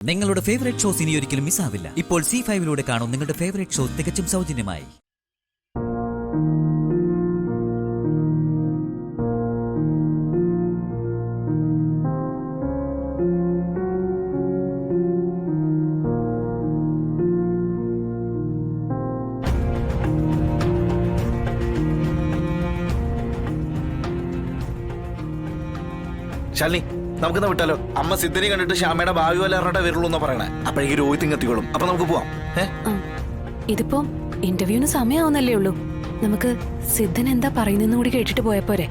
നിങ്ങളുടെ favourite shows ഇനി ഒരിക്കലും മിസ്സാവില്ല. ഇപ്പോൾ C5 കാണും നിങ്ങളുടെ ഫേവറേറ്റ് ഷോ തികച്ചും സൗജന്യമായി. ശാലിനി, നമുക്കെന്നാ വിട്ടാലോ? അമ്മ സിദ്ധനെ കണ്ടിട്ട് ശ്യാമയുടെ ഭാവി പോലെ അറിഞ്ഞിട്ടേ വരുള്ളൂ എന്നാ പറയണേ. അപ്പോഴേക്ക് രോഹിത് ഇങ്ങെത്തിക്കോളും. അപ്പൊ നമുക്ക് പോവാം. ഇതിപ്പോ ഇന്റർവ്യൂവിന് സമയമാവുന്നല്ലേ ഉള്ളൂ. നമുക്ക് സിദ്ധൻ എന്താ പറയുന്നെന്ന് കൂടി കേട്ടിട്ട് പോയപ്പോരെ?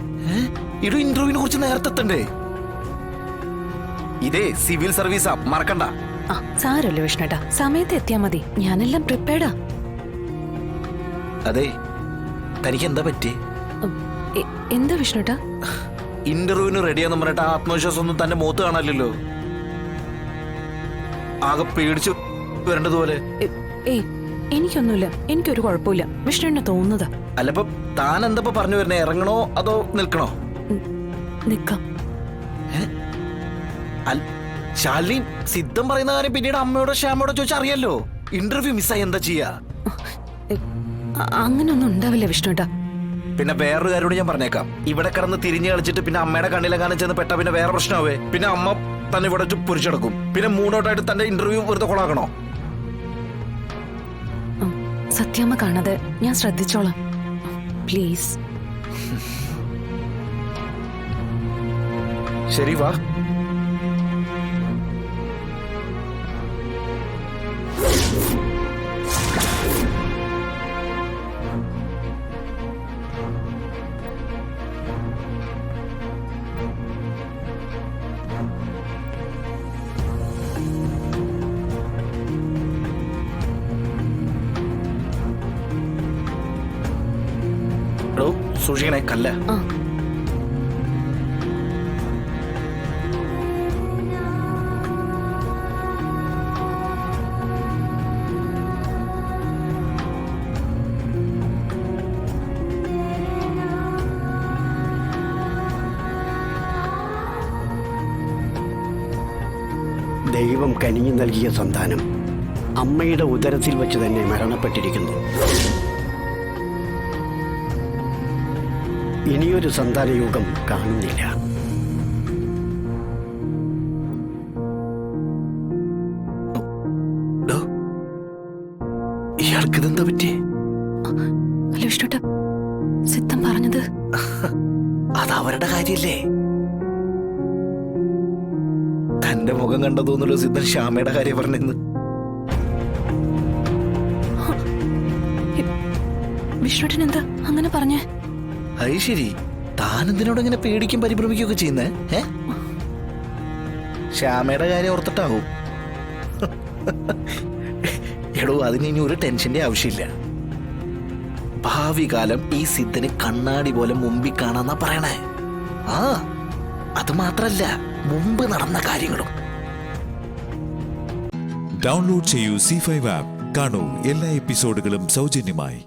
ഇത് ഇന്റർവ്യൂവിനെ കുറിച്ച് നേരത്തെ എത്തണ്ടേ? ഇതേ സിവിൽ സർവീസാ, മറക്കണ്ട. സാരല്ലോ വിഷ്ണുട്ടാ, സമയത്ത് എത്തിയാ മതി. ഞാനെല്ലാം പ്രിപ്പയർഡാ. അതെ, തനിക്ക് എന്താ പറ്റി? എന്താ വിഷ്ണുട്ടാ? ഇന്റർവ്യൂവിന് റെഡിയാന്ന് പറഞ്ഞിട്ട് ആത്മവിശ്വാസം ഒന്നും തന്റെ മുഖത്ത് കാണാനില്ലല്ലോ. ആകെ പേടിച്ചു വരേണ്ടതുപോലെ. ഏയ്, എനിക്കൊന്നുമില്ല. എനിക്കൊരു കുഴപ്പമില്ല. വിഷ്ണുവിനെ തോന്നുന്നതാ. അല്ലപ്പോ താൻ എന്താ പറഞ്ഞു വരുന്നേ? ഇറങ്ങണോ അതോ നിൽക്കണോ? നിക്കാം. ശാലിനി, സിദ്ധം പറയുന്ന കാര്യം പിന്നീട് അമ്മയോടോ ശ്യാമയോടോ ചോദിച്ചറിയാലോ. ഇന്റർവ്യൂ മിസ്സായി എന്താ ചെയ്യാ? അങ്ങനൊന്നും ഉണ്ടാവില്ല വിഷ്ണുട്ടാ. പിന്നെ വേറൊരു കാര്യോട് ഞാൻ പറഞ്ഞേക്കാം. ഇവിടെ കിടന്ന് തിരിഞ്ഞു കളിച്ചിട്ട് പിന്നെ അമ്മയുടെ കണ്ണിലെങ്ങാനും ചെന്ന് പെട്ട പിന്നെ വേറെ പ്രശ്നമാവേ. പിന്നെ അമ്മ തന്നെ ഇവിടെ പൊരിച്ചെടുക്കും. പിന്നെ മൂന്നോട്ടായിട്ട് തന്റെ ഇന്റർവ്യൂ വെറുതെ കൊളാക്കണോ? സത്യമ്മ കാണാതെ ഞാൻ ശ്രദ്ധിച്ചോളാം, പ്ലീസ്. ശരി, വാ. സൂക്ഷിക്കണേ, കല്ല. ദൈവം കനിഞ്ഞു നൽകിയ സന്താനം അമ്മയുടെ ഉദരത്തിൽ വെച്ച് തന്നെ മരണപ്പെട്ടിരിക്കുന്നു. ഇനിയൊരു സന്താനയോഗം കാണുന്നില്ല. ഇയാൾക്കിതെന്താ പറ്റി? അല്ല വിഷ്ണുട്ടാ, സിദ്ധം പറഞ്ഞത് അത് അവരുടെ കാര്യല്ലേ. തന്റെ മുഖം കണ്ട തോന്നല്ലോ സിദ്ധൻ ശ്യാമയുടെ കാര്യം പറഞ്ഞെന്ന്. വിഷ്ണുട്ടൻ എന്താ അങ്ങനെ പറഞ്ഞേ? അത് ശരി, താനെന്തിനോട് ഇങ്ങനെ പേടിക്കും പരിഭ്രമിക്കുകയൊക്കെ ചെയ്യുന്നേ? ശ്യാമയുടെ കാര്യം ഓർത്തിട്ടാവും. എടോ, അതിന് ഇനി ഒരു ടെൻഷന്റെ ആവശ്യമില്ല. ഭാവി കാലം ഈ സിദ്ധന് കണ്ണാടി പോലെ മുമ്പിൽ കാണാന്നാ പറയണേ. അത് മാത്രല്ല, മുമ്പ് നടന്ന കാര്യങ്ങളും. ഡൗൺലോഡ് ചെയ്യൂ C5 ആപ്പ്. കാണൂ എല്ലാ എപ്പിസോഡുകളും സൗജന്യമായി.